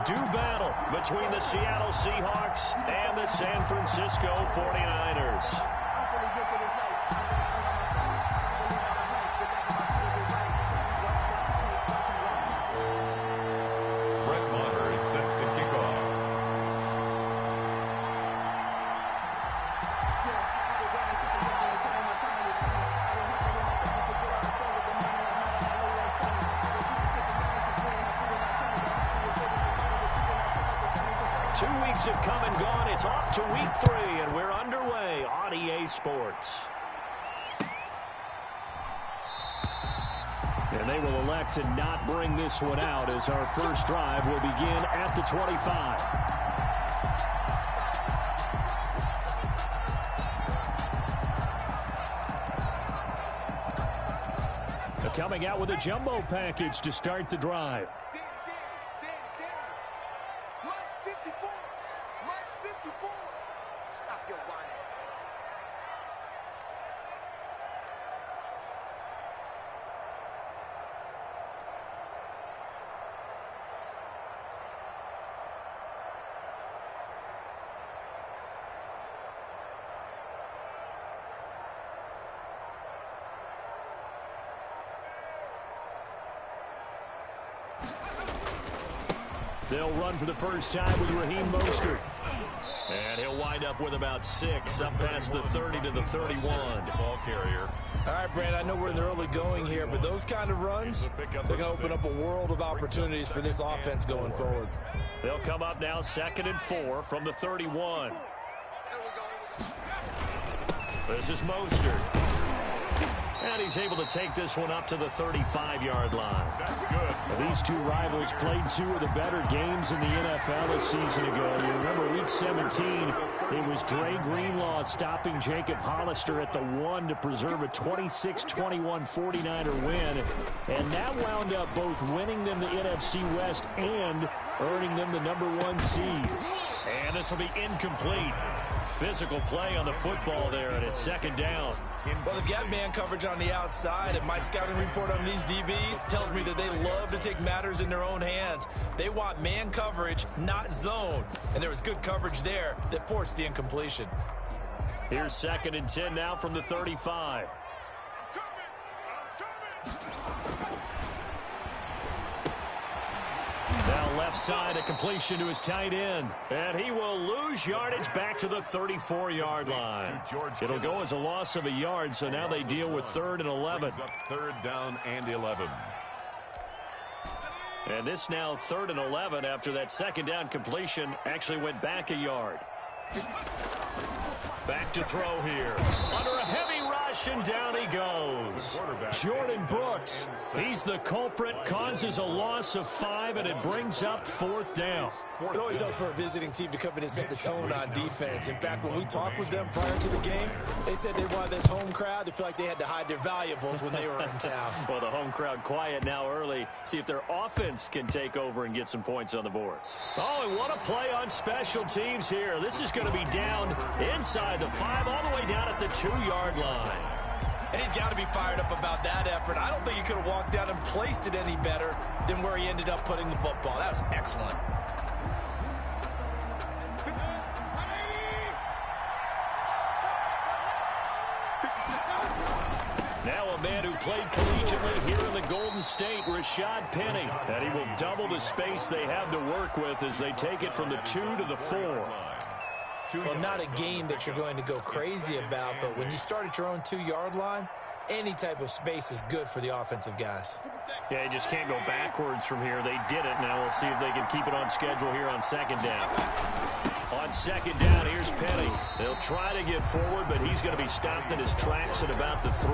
do battle between the Seattle Seahawks and the San Francisco 49ers. Have come and gone. It's off to week 3, and we're underway on EA Sports. And they will elect to not bring this one out as our first drive will begin at the 25. They're coming out with a jumbo package to start the drive. They'll run for the first time with Raheem Mostert. And he'll wind up with about 6 up past the 30 to the 31. Ball carrier. All right, Brand, I know we're in the early going here, but those kind of runs, they're going to open up a world of opportunities for this offense going forward. They'll come up now 2nd and 4 from the 31. This is Mostert. And he's able to take this one up to the 35-yard line. That's good. These two rivals played 2 of the better games in the NFL a season ago. You remember week 17, it was Dre Greenlaw stopping Jacob Hollister at the 1 to preserve a 26-21 49er win. And that wound up both winning them the NFC West and earning them the #1 seed. And this will be incomplete. Physical play on the football there, and it's 2nd down. Well, they've got man coverage on the outside, and my scouting report on these DBs tells me that they love to take matters in their own hands. They want man coverage, not zone. And there was good coverage there that forced the incompletion. Here's 2nd and 10 now from the 35. Now left side, a completion to his tight end. And he will lose yardage back to the 34-yard line. It'll go as a loss of a yard, so now they deal with 3rd and 11. 3rd down and 11. And this now 3rd and 11 after that 2nd down completion actually went back a yard. Back to throw here. Under a heavy rush, and down he goes. Jordan Brooks, he's the culprit, causes a loss of 5, and it brings up 4th down. It always helps for a visiting team to come in and set the tone on defense. In fact, when we talked with them prior to the game, they said they wanted this home crowd to feel like they had to hide their valuables when they were in town. Well, the home crowd quiet now early. See if their offense can take over and get some points on the board. Oh, and what a play on special teams here. This is going to be down inside the 5, all the way down at the 2-yard line. And he's got to be fired up about that effort. I don't think he could have walked down and placed it any better than where he ended up putting the football. That was excellent. Now a man who played collegiately here in the Golden State, Rashad Penny. And he will double the space they have to work with as they take it from the 2 to the 4. Well, not a game that you're going to go crazy about, but when you start at your own 2-yard line, any type of space is good for the offensive guys. Yeah, you just can't go backwards from here. They did it. Now we'll see if they can keep it on schedule here on 2nd down. On 2nd down, here's Penny. They'll try to get forward, but he's going to be stopped in his tracks at about the 3.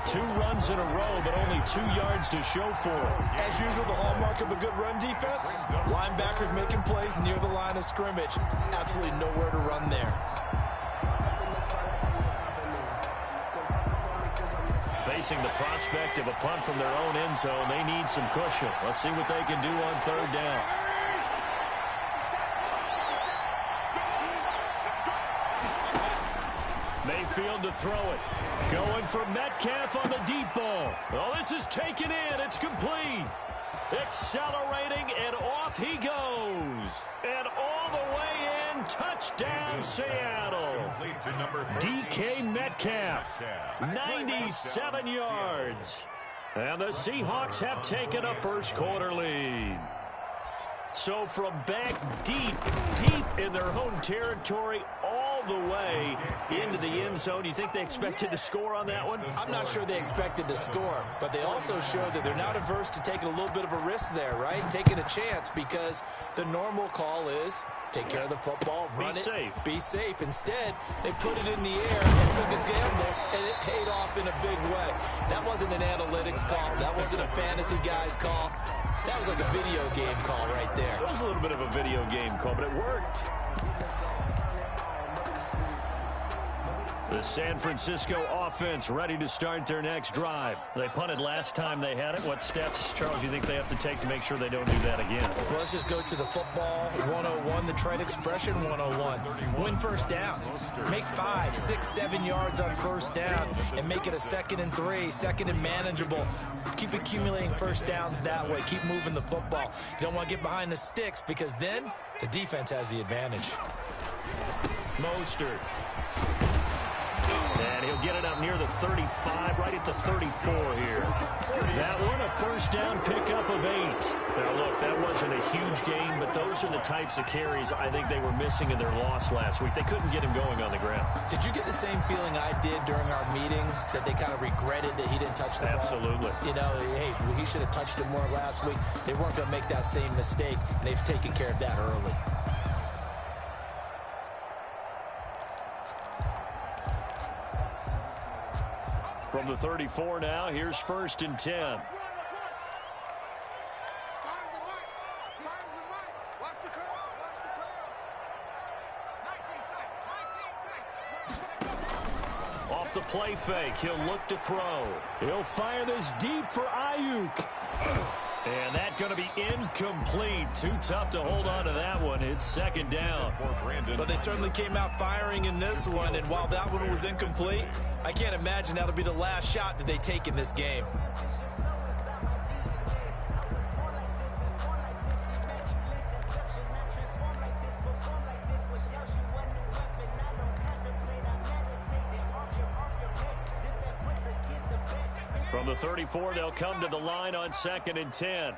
2 runs in a row, but only 2 yards to show for it. As usual, the hallmark of a good run defense, linebackers making plays near the line of scrimmage. Absolutely nowhere to run there. Facing the prospect of a punt from their own end zone, they need some cushion. Let's see what they can do on 3rd down. Mayfield to throw it. Going for Metcalf on the deep ball. Oh, this is taken in. It's complete. Accelerating, and off he goes. And all the way in, touchdown Seattle. DK Metcalf, 97 yards. And the Seahawks have taken a first-quarter lead. So from back deep in their own territory, all the way into the end zone, you think they expected to score on that one? I'm not sure they expected to score, but they also showed that they're not averse to taking a little bit of a risk there, right? Taking a chance, because the normal call is take care of the football, run it, be safe. Instead, they put it in the air and took a gamble, and it paid off in a big way. That wasn't an analytics call. That wasn't a fantasy guy's call. That was like a video game call right there. It was a little bit of a video game call, but it worked. The San Francisco offense ready to start their next drive. They punted last time they had it. What steps, Charles, you think they have to take to make sure they don't do that again? Well, let's just go to the football 101, the trade expression 101. Win first down. Make 5, 6, 7 yards on first down and make it a 2nd and 3, 2nd and manageable. Keep accumulating first downs that way. Keep moving the football. You don't want to get behind the sticks, because then the defense has the advantage. Mostert. And he'll get it up near the 35, right at the 34 here. That one, a first down pickup of 8. Now, look, that wasn't a huge gain, but those are the types of carries I think they were missing in their loss last week. They couldn't get him going on the ground. Did you get the same feeling I did during our meetings, that they kind of regretted that he didn't touch the ball? Absolutely. You know, hey, he should have touched it more last week. They weren't going to make that same mistake, and they've taken care of that early. From the 34 now, here's 1st and 10. Off the play fake, he'll look to throw. He'll fire this deep for Ayuk. And that's going to be incomplete. Too tough to hold on to that one. It's 2nd down. But they certainly came out firing in this one, and while that one was incomplete, I can't imagine that'll be the last shot that they take in this game. From the 34, they'll come to the line on 2nd and 10.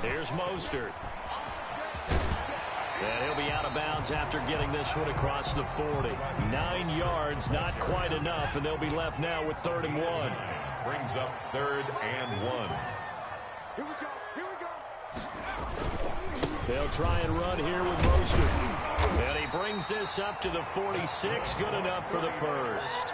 Here's Mostert. And he'll be out of bounds after getting this one across the 40. 9 yards, not quite enough, and they'll be left now with 3rd and 1. Brings up 3rd and 1. Here we go. They'll try and run here with Mostert. And he brings this up to the 46. Good enough for the first.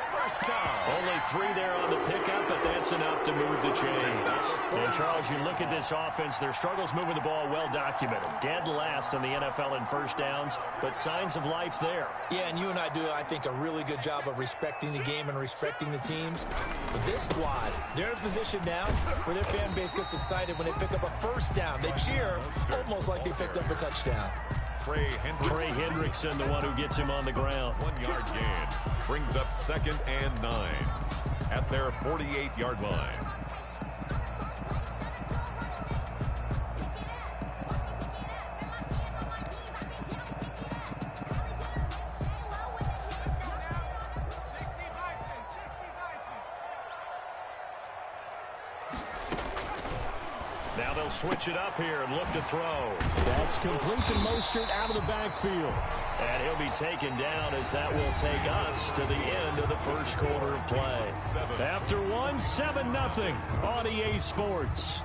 Only 3 there on the pickup, but that's enough to move the chains. And, Charles, you look at this offense, their struggles moving the ball well documented. Dead last in the NFL in first downs, but signs of life there. Yeah, and you and I do, I think, a really good job of respecting the game and respecting the teams. But this squad, they're in a position now where their fan base gets excited when they pick up a first down. They cheer almost like they picked up a touchdown. Trey Hendrickson, the one who gets him on the ground. 1-yard gain. Brings up 2nd and 9 at their 48-yard line. Now they'll switch it up here and look to throw. That's complete to Mostert out of the backfield. And he'll be taken down as that will take us to the end of the first quarter of play. After 1, 7-0 on EA Sports.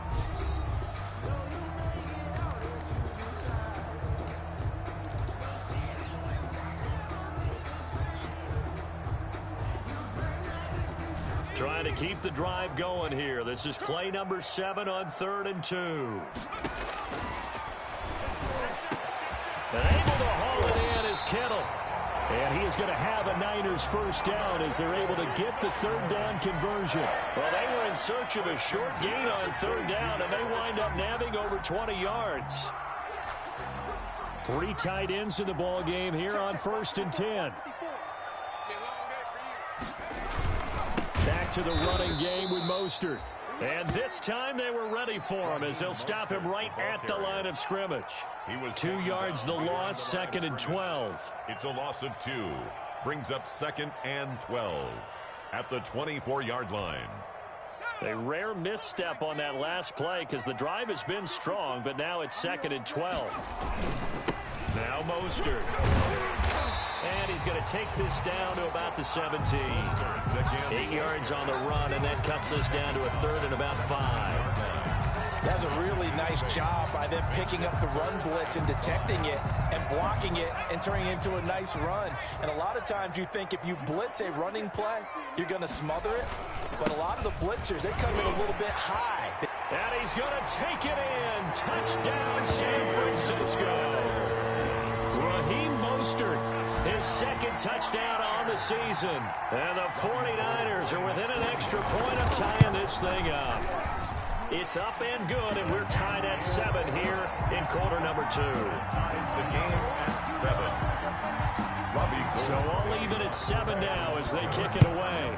Trying to keep the drive going here. This is play number 7 on 3rd and 2. And able to haul it in is Kittle. And he is going to have a Niners first down as they're able to get the 3rd down conversion. Well, they were in search of a short gain on 3rd down, and they wind up nabbing over 20 yards. 3 tight ends in the ball game here on 1st and 10. Back to the running game with Mostert. And this time they were ready for him as they'll stop him right at the line of scrimmage. 2 yards the loss, 2nd and 12. It's a loss of 2. Brings up 2nd and 12 at the 24-yard line. A rare misstep on that last play because the drive has been strong, but now it's 2nd and 12. Now Mostert. And he's going to take this down to about the 17. 8 yards on the run, and that cuts us down to a 3rd and about 5. That's a really nice job by them picking up the run blitz and detecting it and blocking it and turning it into a nice run. And a lot of times you think if you blitz a running play, you're going to smother it. But a lot of the blitzers, they come in a little bit high. And he's going to take it in. Touchdown, San Francisco. Raheem Mostert, his 2nd touchdown on the season. And the 49ers are within an extra point of tying this thing up. It's up and good, and we're tied at 7 here in quarter number 2. Ties the game at 7. So all even at 7 now as they kick it away.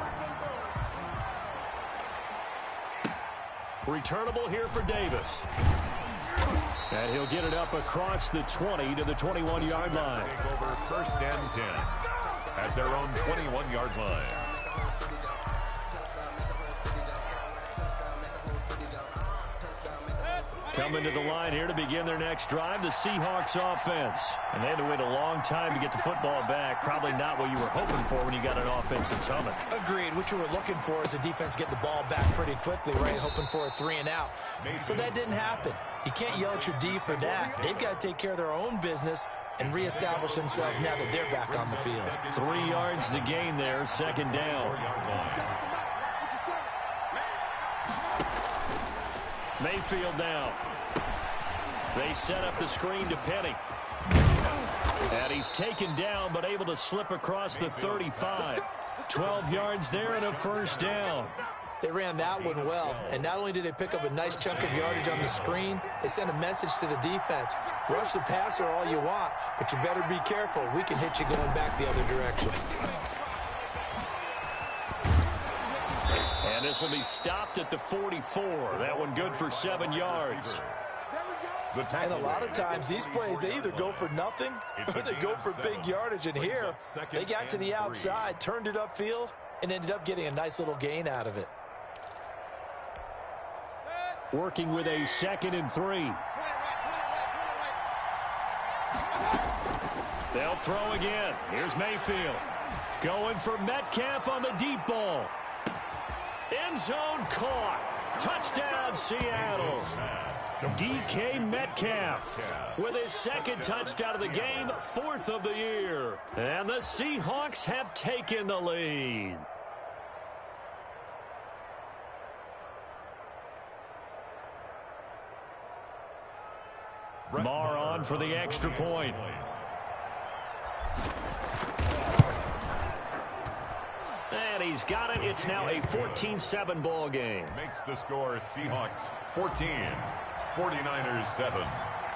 Returnable here for Davis. And he'll get it up across the 20 to the 21-yard line. Take over 1st and 10 at their own 21-yard line. Coming to the line here to begin their next drive, the Seahawks offense. And they had to wait a long time to get the football back. Probably not what you were hoping for when you got an offense that's humming. Agreed. What you were looking for is the defense getting the ball back pretty quickly, right? Hoping for a 3 and out. So that didn't happen. You can't yell at your D for that. They've got to take care of their own business and reestablish themselves now that they're back on the field. 3 yards to gain there, 2nd down. Mayfield now. They set up the screen to Penny. And he's taken down but able to slip across the 35. 12 yards there and a 1st down. They ran that one well, and not only did they pick up a nice chunk of yardage on the screen, they sent a message to the defense. Rush the passer all you want, but you better be careful. We can hit you going back the other direction. And this will be stopped at the 44. That one good for 7 yards. And a lot of times these plays, they either go for nothing or they go for big yardage. And here, they got to the outside, turned it upfield, and ended up getting a nice little gain out of it. Working with a 2nd and 3. They'll throw again. Here's Mayfield. Going for Metcalf on the deep ball. End zone caught. Touchdown, Seattle. DK Metcalf with his 2nd touchdown of the game, 4th of the year. And the Seahawks have taken the lead. Marr on for the extra point. And he's got it. It's now a 14-7 ball game. Makes the score Seahawks 14, 49ers 7.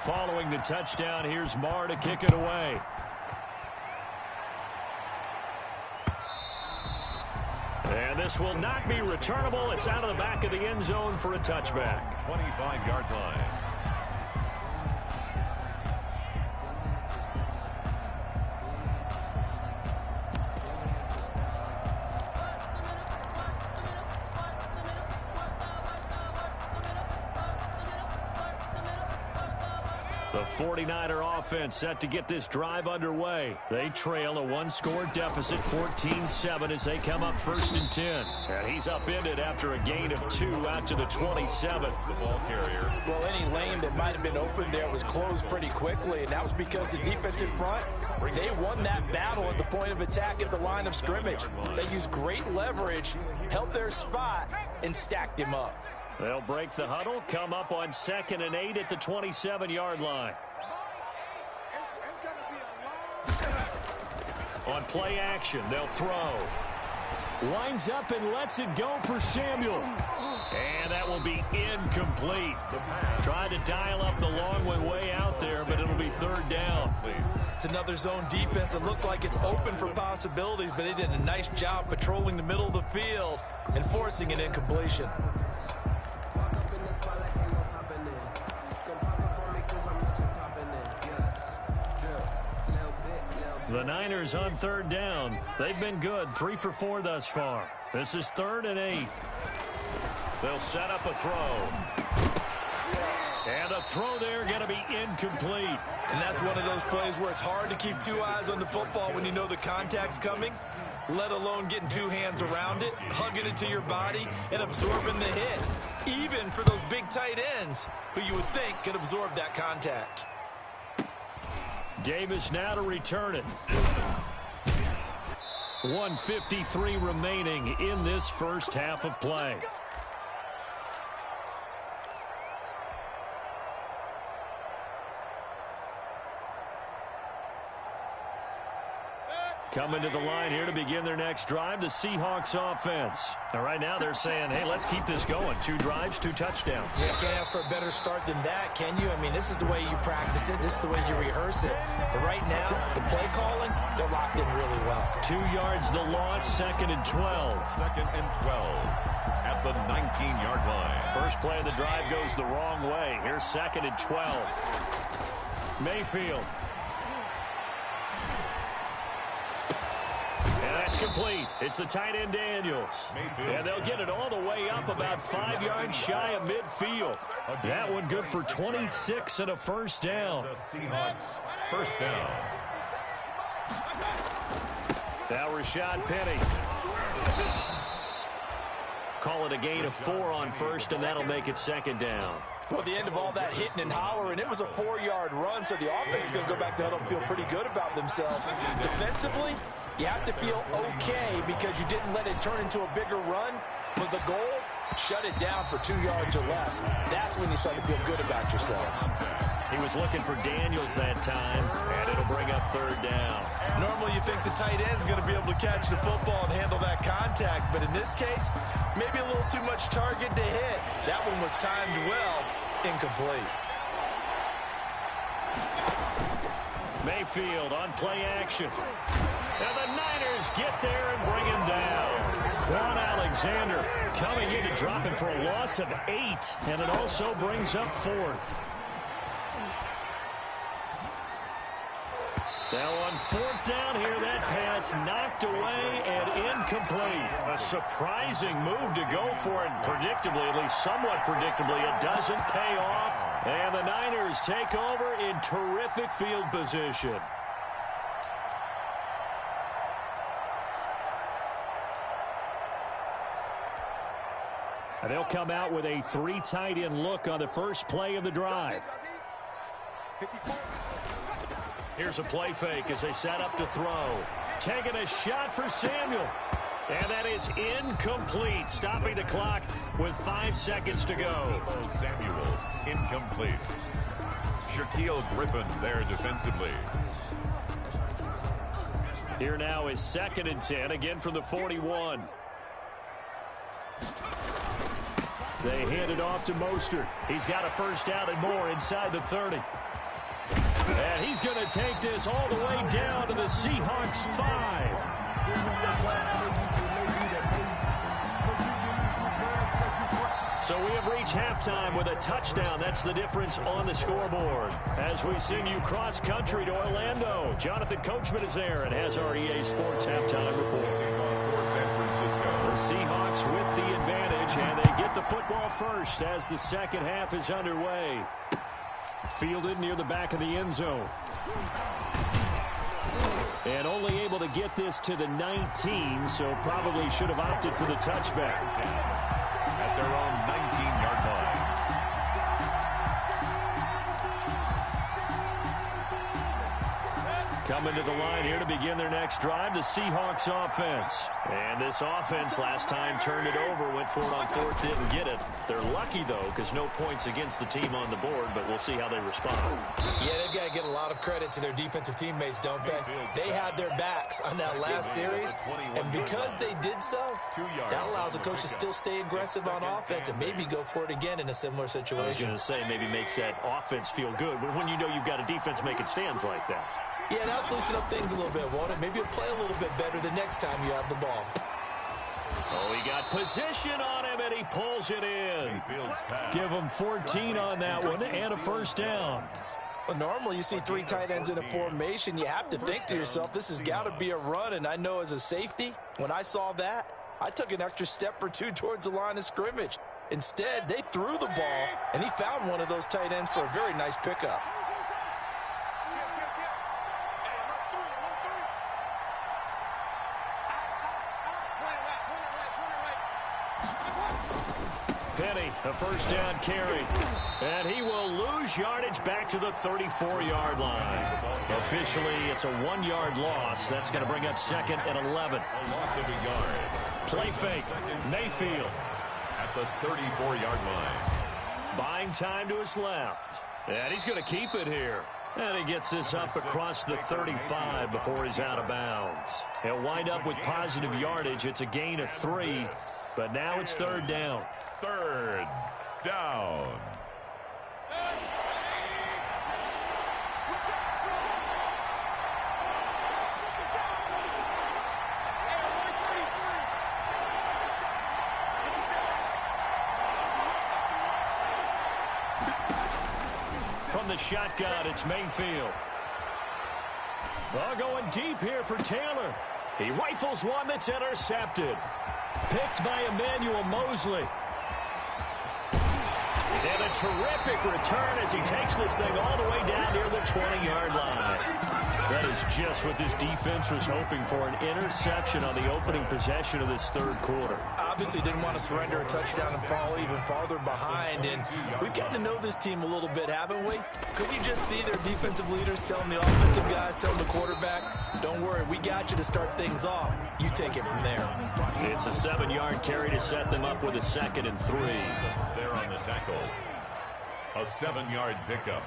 Following the touchdown, here's Marr to kick it away. And this will not be returnable. It's out of the back of the end zone for a touchback. 25-yard line. The 49er offense set to get this drive underway. They trail a 1-score deficit, 14-7, as they come up 1st and 10. And he's upended after a gain of 2 out to the 27. The ball carrier. Well, any lane that might have been open there was closed pretty quickly, and that was because the defensive front, they won that battle at the point of attack at the line of scrimmage. They used great leverage, held their spot, and stacked him up. They'll break the huddle, come up on 2nd and 8 at the 27-yard line. On play action, they'll throw. Lines up and lets it go for Samuel. And that will be incomplete. Tried to dial up the long one way out there, but it'll be 3rd down. It's another zone defense. It looks like it's open for possibilities, but they did a nice job patrolling the middle of the field and forcing an incompletion. The Niners on third down. They've been good, 3 for 4 thus far. This is 3rd and 8. They'll set up a throw. And the throw there going to be incomplete. And that's one of those plays where it's hard to keep 2 eyes on the football when you know the contact's coming, let alone getting 2 hands around it, hugging it to your body, and absorbing the hit. Even for those big tight ends who you would think could absorb that contact. Davis now to return it. 1:53 remaining in this first half of play. Coming to the line here to begin their next drive, the Seahawks offense. And right now they're saying, hey, let's keep this going. 2 drives, 2 touchdowns. Yeah, can't ask for a better start than that, can you? I mean, this is the way you practice it. This is the way you rehearse it. But right now, the play calling, they're locked in really well. 2 yards the loss, 2nd and 12. 2nd and 12 at the 19-yard line. First play of the drive goes the wrong way. Here's 2nd and 12. Mayfield. That's complete. It's the tight end Daniels. And they'll get it all the way up about 5 yards shy of midfield. That one good for 26 and a first down. The Seahawks first down. Now Rashad Penny. Call it a gain of 4 on first, and that'll make it 2nd down. Well, at the end of all that hitting and hollering, it was a 4-yard run, so the offense is going to go back to huddle and feel pretty good about themselves. Defensively, you have to feel okay because you didn't let it turn into a bigger run. But the goal, shut it down for 2 yards or less. That's when you start to feel good about yourselves. He was looking for Daniels that time, and it'll bring up 3rd down. Normally you think the tight end's going to be able to catch the football and handle that contact, but in this case, maybe a little too much target to hit. That one was timed well, incomplete. Mayfield on play action. And the Niners get there and bring him down. Quan Alexander coming in to drop him for a loss of 8, and it also brings up 4th. Now on 4th down here, that pass knocked away and incomplete. A surprising move to go for it. Predictably, at least somewhat predictably, it doesn't pay off. And the Niners take over in terrific field position. And they'll come out with a 3 tight end look on the first play of the drive. Here's a play fake as they set up to throw. Taking a shot for Samuel. And that is incomplete. Stopping the clock with 5 seconds to go. Samuel, incomplete. Shaquille Griffin there defensively. Here now is 2nd and 10, again from the 41. They hand it off to Mostert. He's got a first down and more inside the 30. And he's going to take this all the way down to the Seahawks 5. So we have reached halftime with a touchdown. That's the difference on the scoreboard. As we send you cross-country to Orlando, Jonathan Coachman is there and has our EA Sports halftime report. The Seahawks with the advantage, and they get the football first as the second half is underway. Fielded near the back of the end zone. And only able to get this to the 19, so probably should have opted for the touchback. At their own 19-yard line. Coming to the line here to begin their next drive, the Seahawks offense. And this offense last time turned it over, went for it on 4th, didn't get it. They're lucky, though, because no points against the team on the board, but we'll see how they respond. Yeah, they've got to get a lot of credit to their defensive teammates, don't they? They had their backs on that last series, and because they did so, that allows the coach to still stay aggressive on offense and maybe go for it again in a similar situation. I was going to say, maybe makes that offense feel good, but when you know you've got a defense making stands like that. Yeah, that'll loosen up things a little bit, won't it? Maybe you'll play a little bit better the next time you have the ball. Oh, he got position on him, and he pulls it in. Give him 14 on that one and a first down. Well, normally you see 3 tight ends in a formation. You have to think to yourself, this has got to be a run. And I know as a safety, when I saw that, I took an extra step or 2 towards the line of scrimmage. Instead, they threw the ball, and he found one of those tight ends for a very nice pickup. Penny, a first down carry. And he will lose yardage back to the 34-yard line. Officially, it's a 1-yard loss. That's going to bring up 2nd and 11. A loss of a yard. Play fake. Mayfield. At the 34-yard line. Buying time to his left. And he's going to keep it here. And he gets this up across the 35 before he's out of bounds. He'll wind up with positive yardage. It's a gain of 3. But now it's 3rd down. 3rd down. From the shotgun, it's Mayfield. Well, going deep here for Taylor. He rifles one that's intercepted. Picked by Emmanuel Mosley. And a terrific return as he takes this thing all the way down near the 20-yard line. That is just what this defense was hoping for, an interception on the opening possession of this 3rd quarter. Obviously didn't want to surrender a touchdown and fall even farther behind. And we've gotten to know this team a little bit, haven't we? Could you just see their defensive leaders telling the offensive guys, telling the quarterback, don't worry, we got you to start things off. You take it from there. It's a 7-yard carry to set them up with a 2nd and 3. It's there on the tackle. A 7-yard pickup.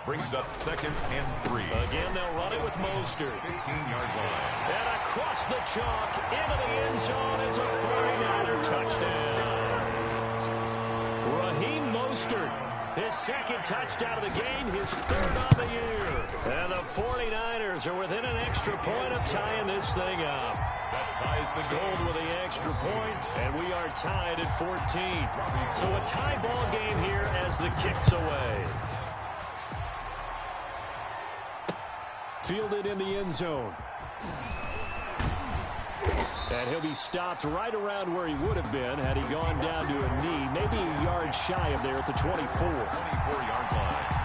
Brings up 2nd and 3. Again, they'll run it with Mostert. 15-yard line. And across the chalk, into the end zone. It's a 49er touchdown. Raheem Mostert, his 2nd touchdown of the game, his 3rd on the year. And the 49ers are within an extra point of tying this thing up. That ties the Gold with the extra point, and we are tied at 14. So a tie ball game here as the kick's away. Fielded in the end zone. And he'll be stopped right around where he would have been had he gone down to a knee, maybe a yard shy of there at the 24. 24-yard line.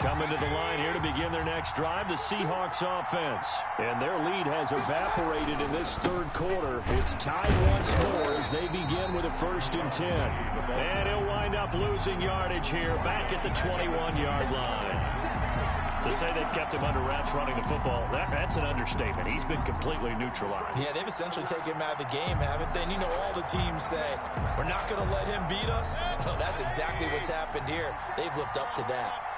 Coming to the line here to begin their next drive, the Seahawks offense. And their lead has evaporated in this 3rd quarter. It's tied once more as they begin with a 1st and 10. And he'll wind up losing yardage here back at the 21-yard line. To say they've kept him under wraps running the football, that's an understatement. He's been completely neutralized. Yeah, they've essentially taken him out of the game, haven't they? And you know all the teams say, we're not going to let him beat us. Well, that's exactly what's happened here. They've lived up to that.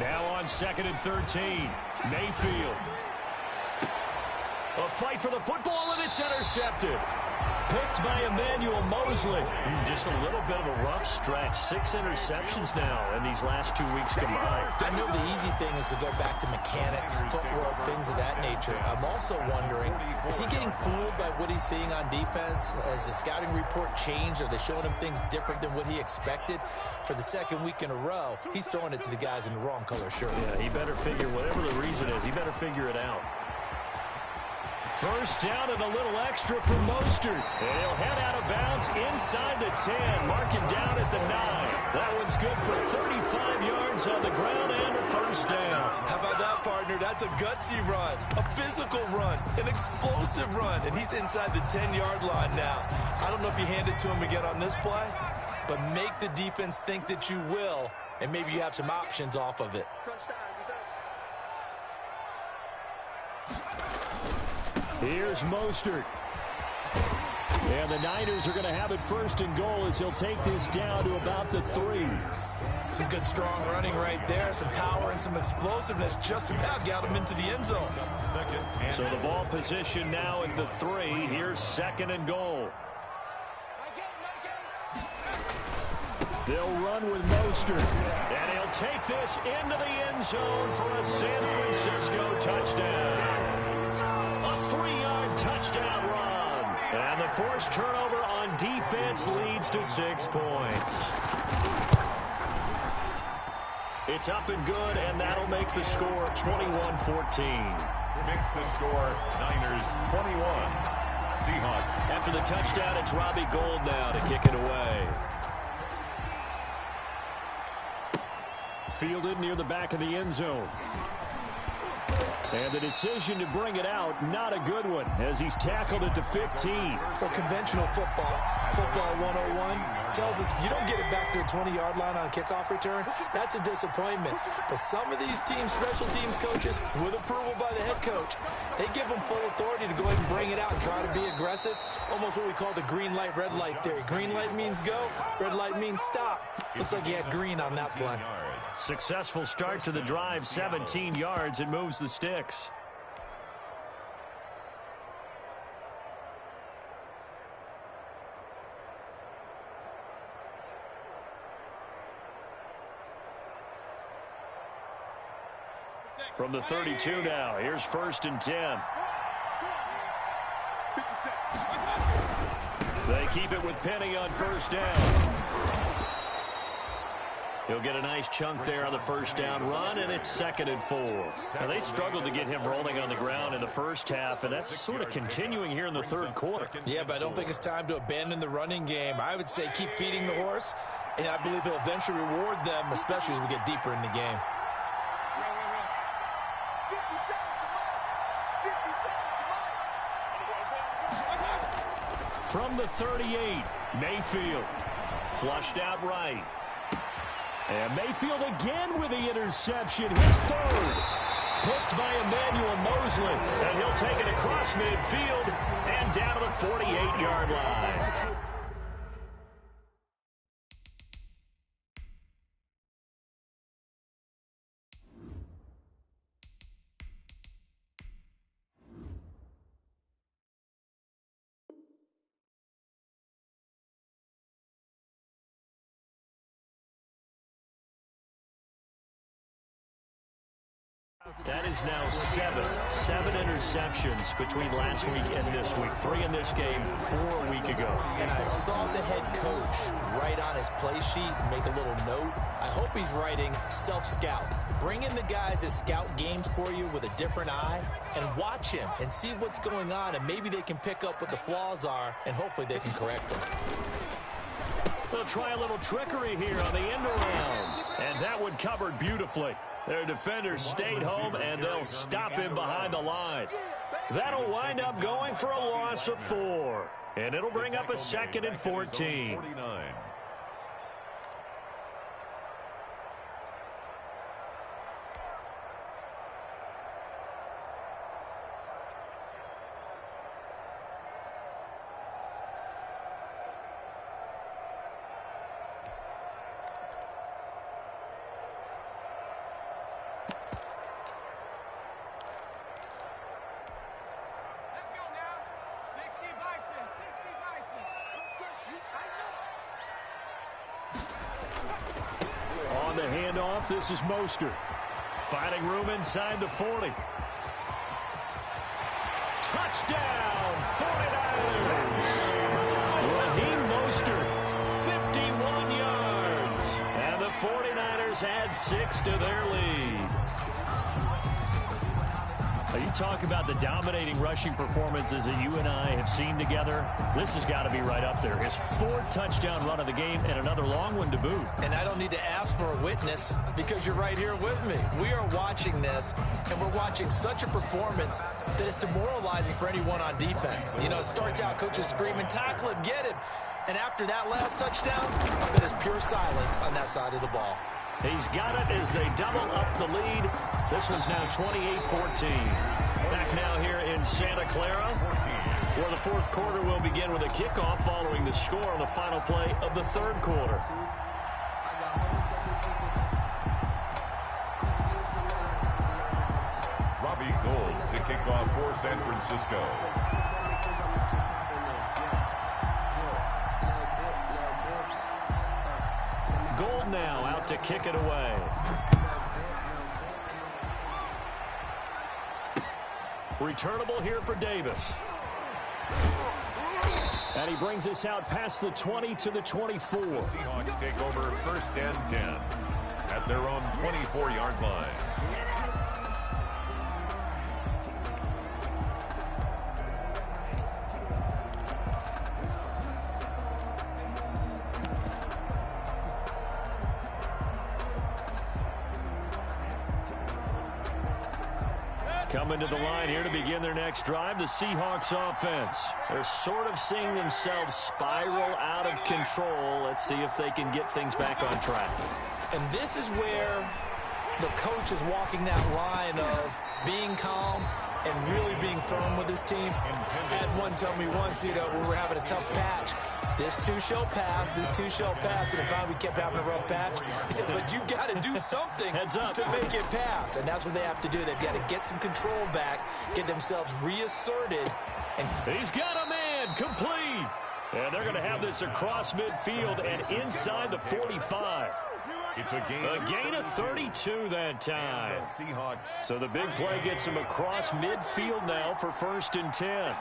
Now on 2nd and 13, Mayfield. A fight for the football, and it's intercepted. Picked by Emmanuel Mosley. Just a little bit of a rough stretch. 6 interceptions now in these last 2 weeks combined. I know the easy thing is to go back to mechanics, footwork, things of that nature. I'm also wondering, is he getting fooled by what he's seeing on defense? Has the scouting report changed? Are they showing him things different than what he expected? For the 2nd week in a row, he's throwing it to the guys in the wrong color shirts. Yeah, he better figure, whatever the reason is, he better figure it out. First down and a little extra for Mostert. And he'll head out of bounds inside the 10. Mark him down at the 9. That one's good for 35 yards on the ground and a 1st down. How about that, partner? That's a gutsy run, a physical run, an explosive run. And he's inside the 10-yard line now. I don't know if you hand it to him again on this play, but make the defense think that you will, and maybe you have some options off of it. Here's Mostert. And the Niners are going to have it 1st and goal as he'll take this down to about the 3. Some good strong running right there, some power and some explosiveness. Just about got him into the end zone. So the ball position now at the 3. Here's 2nd and goal. They'll run with Mostert. And he'll take this into the end zone for a San Francisco touchdown. A 3-yard touchdown run. And the forced turnover on defense leads to 6 points. It's up and good, and that'll make the score 21-14. Makes the score Niners 21. Seahawks. After the touchdown, it's Robbie Gould now to kick it away. Fielded near the back of the end zone. And the decision to bring it out, not a good one, as he's tackled it to 15. Well, conventional football 101, tells us if you don't get it back to the 20-yard line on a kickoff return, that's a disappointment. But some of these teams, special teams coaches, with approval by the head coach, they give them full authority to go ahead and bring it out and try to be aggressive. Almost what we call the green light, red light theory. Green light means go, red light means stop. Looks like he had green on that play. Successful start to the drive, 17 yards, and moves the sticks. From the 32 now, here's 1st and 10. They keep it with Penny on 1st down. He'll get a nice chunk there on the 1st down run, and it's 2nd and 4. Now, they struggled to get him rolling on the ground in the first half, and that's sort of continuing here in the 3rd quarter. Yeah, but I don't think it's time to abandon the running game. I would say keep feeding the horse, and I believe he'll eventually reward them, especially as we get deeper in the game. From the 38, Mayfield. Flushed out right. And Mayfield again with the interception. His 3rd. Picked by Emmanuel Mosley. And he'll take it across midfield and down to the 48-yard line. That is now 7 interceptions between last week and this week. 3 in this game, 4 a week ago. And I saw the head coach write on his play sheet, make a little note. I hope he's writing self-scout. Bring in the guys that scout games for you with a different eye and watch him and see what's going on, and maybe they can pick up what the flaws are, and hopefully they can correct them. They'll try a little trickery here on the end around. And that one covered beautifully. Their defenders stayed home, and they'll stop him behind the line. That'll wind up going for a loss of 4. And it'll bring up a 2nd and 14. On the handoff, this is Mostert. Finding room inside the 40. Touchdown, 49ers. Raheem Mostert, 51 yards. And the 49ers add 6 to their lead. You talk about the dominating rushing performances that you and I have seen together. This has got to be right up there. His 4th touchdown run of the game and another long one to boot. And I don't need to ask for a witness because you're right here with me. We are watching this, and we're watching such a performance that it's demoralizing for anyone on defense. You know, it starts out coaches screaming, tackle him, get him. And after that last touchdown, I bet it's pure silence on that side of the ball. He's got it as they double up the lead. This one's now 28-14. Back now here in Santa Clara, where the 4th quarter will begin with a kickoff following the score on the final play of the 3rd quarter. Robbie Gould to kick off for San Francisco. Gould now out to kick it away. Returnable here for Davis. And he brings us out past the 20 to the 24. The Seahawks take over 1st and 10 at their own 24-yard line. Coming to the line here to begin their next drive, the Seahawks offense. They're sort of seeing themselves spiral out of control. Let's see if they can get things back on track. And this is where the coach is walking that line of being calm and really being firm with his team. I had one tell me once, when we were having a tough patch, this too shall pass, this too shall pass. And finally we kept having a rough patch. He said, but you got to do something to make it pass. And that's what they have to do. They've got to get some control back, get themselves reasserted. And he's got a man complete. And they're going to have this across midfield and inside the 45. It's a gain of 32 that time. Seahawks. So the big play gets him across midfield now for 1st and 10.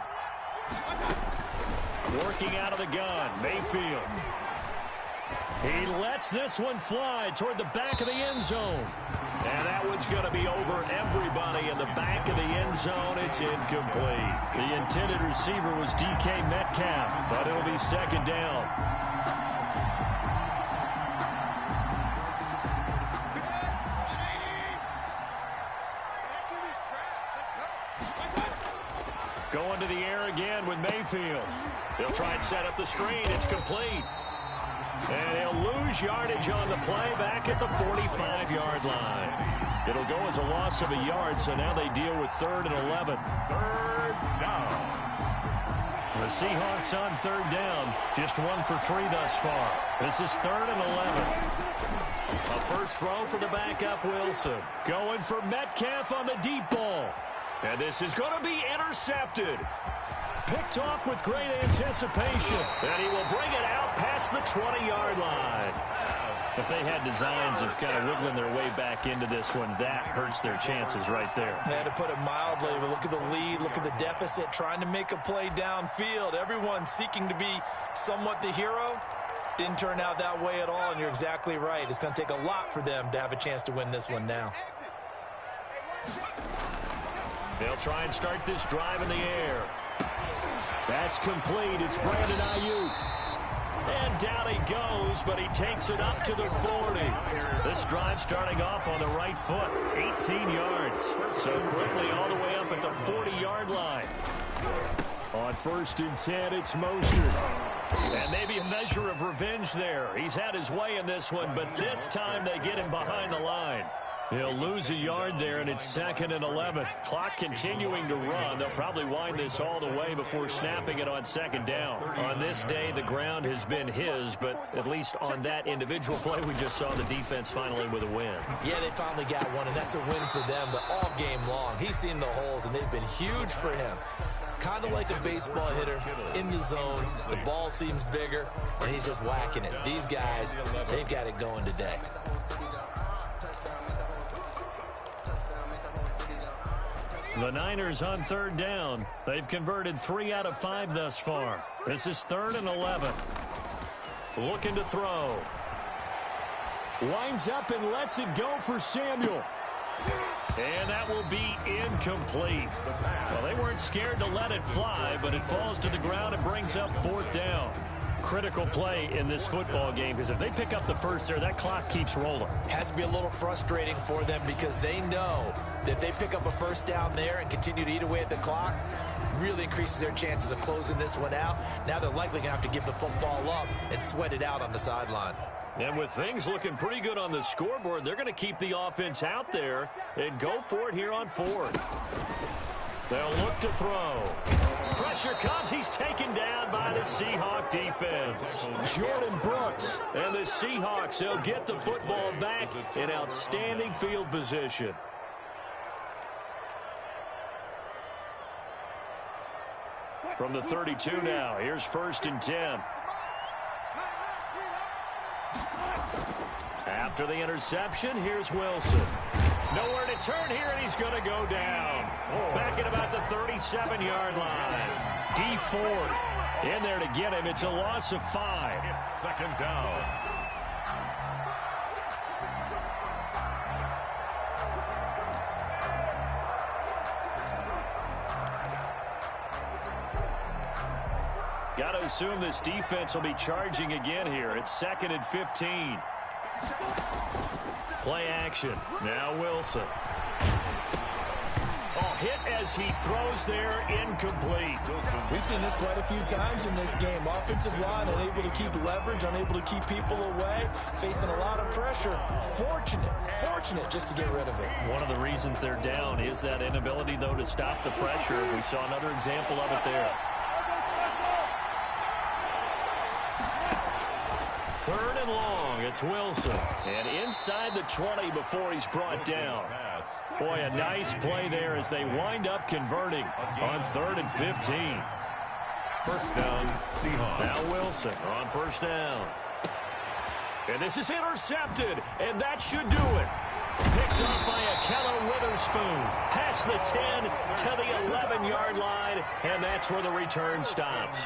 Working out of the gun, Mayfield. He lets this one fly toward the back of the end zone. And that one's going to be over everybody in the back of the end zone. It's incomplete. The intended receiver was DK Metcalf, but it'll be 2nd down. Going to the air again with Mayfield. He'll try and set up the screen. It's complete. And he'll lose yardage on the play back at the 45-yard line. It'll go as a loss of a yard, so now they deal with 3rd and 11. 3rd down. The Seahawks on 3rd down. Just 1 for 3 thus far. This is 3rd and 11. A first throw for the backup, Wilson. Going for Metcalf on the deep ball. And this is going to be intercepted. Picked off with great anticipation. And he will bring it out past the 20-yard line. If they had designs of kind of wiggling their way back into this one, that hurts their chances right there. They had to put it mildly, but look at the lead, look at the deficit, trying to make a play downfield. Everyone seeking to be somewhat the hero. Didn't turn out that way at all, and you're exactly right. It's going to take a lot for them to have a chance to win this one now. They'll try and start this drive in the air. That's complete. It's Brandon Ayuk. And down he goes, but he takes it up to the 40. This drive starting off on the right foot. 18 yards. So quickly all the way up at the 40-yard line. On 1st and 10, it's Mostert. And maybe a measure of revenge there. He's had his way in this one, but this time they get him behind the line. He'll lose a yard there, and it's 2nd and 11. Clock continuing to run. They'll probably wind this all the way before snapping it on 2nd down. On this day, the ground has been his, but at least on that individual play, we just saw the defense finally with a win. Yeah, they finally got one, and that's a win for them, but all game long, he's seen the holes, and they've been huge for him. Kind of like a baseball hitter in the zone. The ball seems bigger, and he's just whacking it. These guys, they've got it going today. The Niners on 3rd down. They've converted 3 out of 5 thus far. This is 3rd and 11. Looking to throw. Winds up and lets it go for Samuel. And that will be incomplete. Well, they weren't scared to let it fly, but it falls to the ground and brings up 4th down. Critical play in this football game, because if they pick up the first there, that clock keeps rolling. Has to be a little frustrating for them because they know that if they pick up a first down there and continue to eat away at the clock, really increases their chances of closing this one out. Now they're likely going to have to give the football up and sweat it out on the sideline. And with things looking pretty good on the scoreboard, they're going to keep the offense out there and go for it here on 4th. They'll look to throw. Pressure comes. He's taken down by the Seahawk defense. Jordan Brooks. And the Seahawks, they'll get the football back in outstanding field position. From the 32 now, here's 1st and 10. After the interception, here's Wilson. Nowhere to turn here, and he's going to go down. Back at about the 37-yard line. D Ford. In there to get him. It's a loss of 5. It's second down. Got to assume this defense will be charging again here. It's 2nd and 15. Play action. Now Wilson. Oh, hit as he throws there, incomplete. We've seen this quite a few times in this game. Offensive line unable to keep leverage, unable to keep people away, facing a lot of pressure. Fortunate just to get rid of it. One of the reasons they're down is that inability, though, to stop the pressure. We saw another example of it there. 3rd and long. It's Wilson. And inside the 20 before he's brought down. Boy, a nice play there as they wind up converting on 3rd and 15. First down, Seahawks. Now Wilson on first down. And this is intercepted, and that should do it. Picked up by Akello Witherspoon. Past the 10 to the 11-yard line, and that's where the return stops.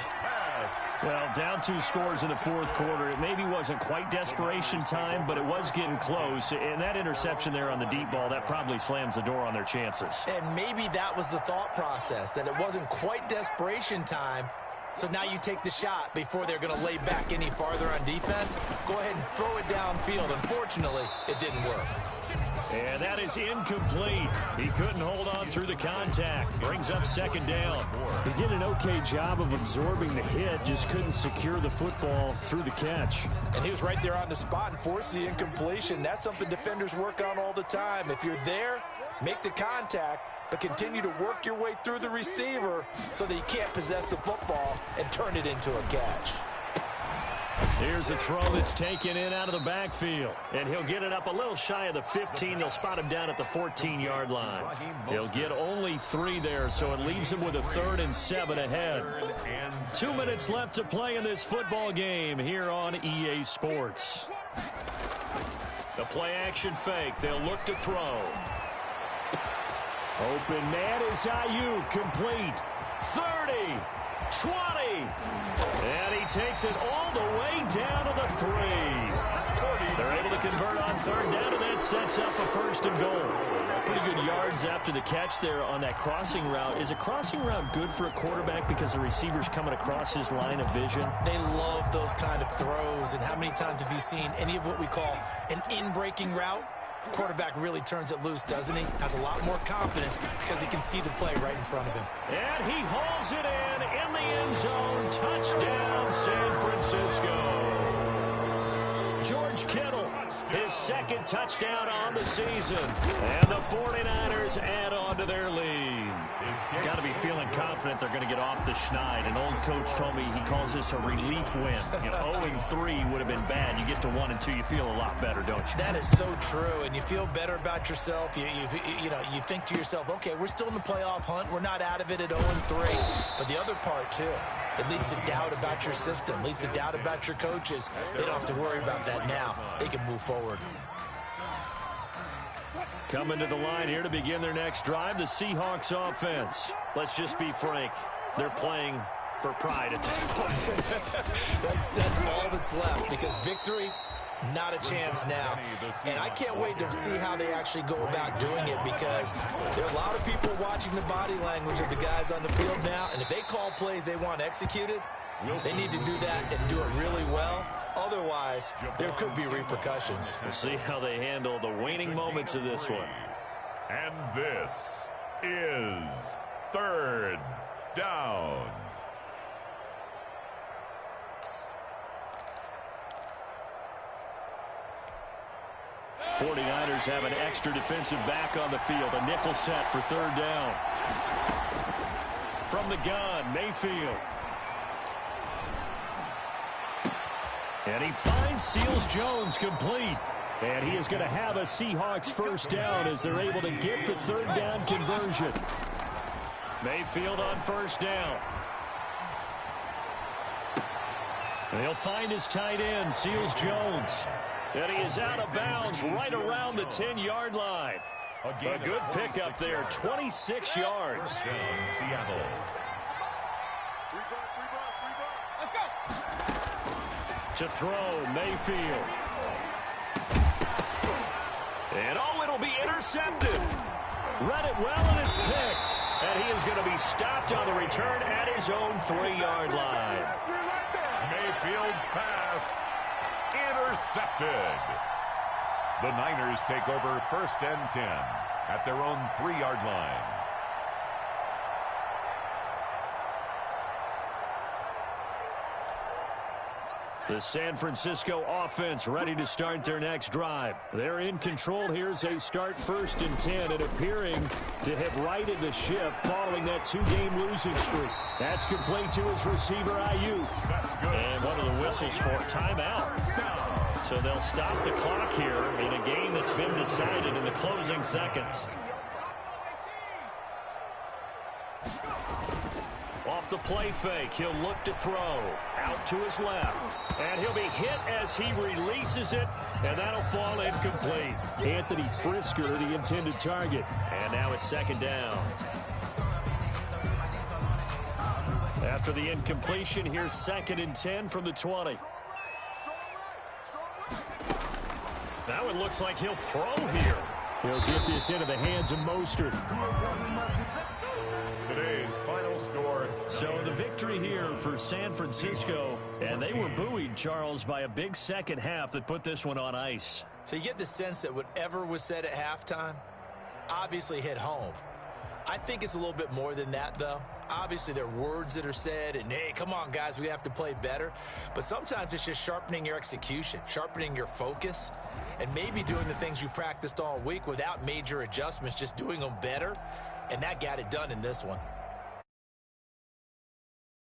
Well, down 2 scores in the 4th quarter. It maybe wasn't quite desperation time, but it was getting close. And that interception there on the deep ball, that probably slams the door on their chances. And maybe that was the thought process, that it wasn't quite desperation time. So now you take the shot before they're going to lay back any farther on defense. Go ahead and throw it downfield. Unfortunately, it didn't work. And that is incomplete. He couldn't hold on through the contact. Brings up 2nd down. He did an okay job of absorbing the hit, just couldn't secure the football through the catch. And he was right there on the spot and forced the incompletion. That's something defenders work on all the time. If you're there, make the contact, but continue to work your way through the receiver so that you can't possess the football and turn it into a catch. Here's a throw that's taken in out of the backfield. And he'll get it up a little shy of the 15. They'll spot him down at the 14-yard line. He'll get only 3 there, so it leaves him with a 3rd and 7 ahead. 2 minutes left to play in this football game here on EA Sports. The play action fake. They'll look to throw. Open man is Ayuk, complete. 30. 20. And he takes it all the way down to the 3. They're able to convert on 3rd down, and that sets up a 1st and goal. Pretty good yards after the catch there on that crossing route. Is a crossing route good for a quarterback because the receiver's coming across his line of vision? They love those kind of throws. And how many times have you seen any of what we call an in-breaking route? Quarterback really turns it loose, doesn't he? Has a lot more confidence because he can see the play right in front of him. And he hauls it in the end zone. Touchdown, San Francisco. George Kittle, his 2nd touchdown on the season. And the 49ers add on to their lead. Got to be feeling confident they're going to get off the schneid. An old coach told me he calls this a relief win. 0-3 would have been bad. You get to 1 and 2, you feel a lot better, don't you? That is so true, and you feel better about yourself. You think to yourself, okay, we're still in the playoff hunt. We're not out of it at 0-3. But the other part, too, it leads to doubt about your system, leads to doubt about your coaches. They don't have to worry about that now. They can move forward. Coming to the line here to begin their next drive, the Seahawks offense. Let's just be frank. They're playing for pride at this point. That's all that's left, because victory, not a chance now. And I can't wait to see how they actually go about doing it, because there are a lot of people watching the body language of the guys on the field now, and if they call plays they want executed, they need to do that and do it really well. Otherwise, there could be repercussions. We'll see how they handle the waning moments of this one. And this is 3rd down. '49ers have an extra defensive back on the field. A nickel set for 3rd down. From the gun, Mayfield. And he finds Seals Jones complete. And he is going to have a Seahawks 1st down as they're able to get the 3rd down conversion. Mayfield on 1st down. And he'll find his tight end, Seals Jones. And he is out of bounds right around the 10-yard line. A good pickup there, 26 yards. Seattle. To throw, Mayfield. And it'll be intercepted. Read it well, and it's picked. And he is going to be stopped on the return at his own 3-yard line. Mayfield's pass intercepted. The Niners take over 1st and 10 at their own 3-yard line. The San Francisco offense ready to start their next drive. They're in control here as they start 1st and 10 and appearing to have righted the ship following that 2-game losing streak. That's complete to his receiver, Ayuk. And one of the whistles for timeout. So they'll stop the clock here in a game that's been decided in the closing seconds. Off the play fake, he'll look to throw. Out to his left. And he'll be hit as he releases it, and that'll fall incomplete. Anthony Frisker, the intended target. And now it's 2nd down. After the incompletion, here's 2nd and 10 from the 20. That one looks like he'll throw here. He'll get this into the hands of Mostert. Today's final score. So the victory here for San Francisco, and they were buoyed, Charles, by a big second half that put this one on ice. So you get the sense that whatever was said at halftime obviously hit home. I think it's a little bit more than that, though. Obviously, there are words that are said, and, hey, come on, guys, we have to play better. But sometimes it's just sharpening your execution, sharpening your focus, and maybe doing the things you practiced all week without major adjustments, just doing them better. And that got it done in this one.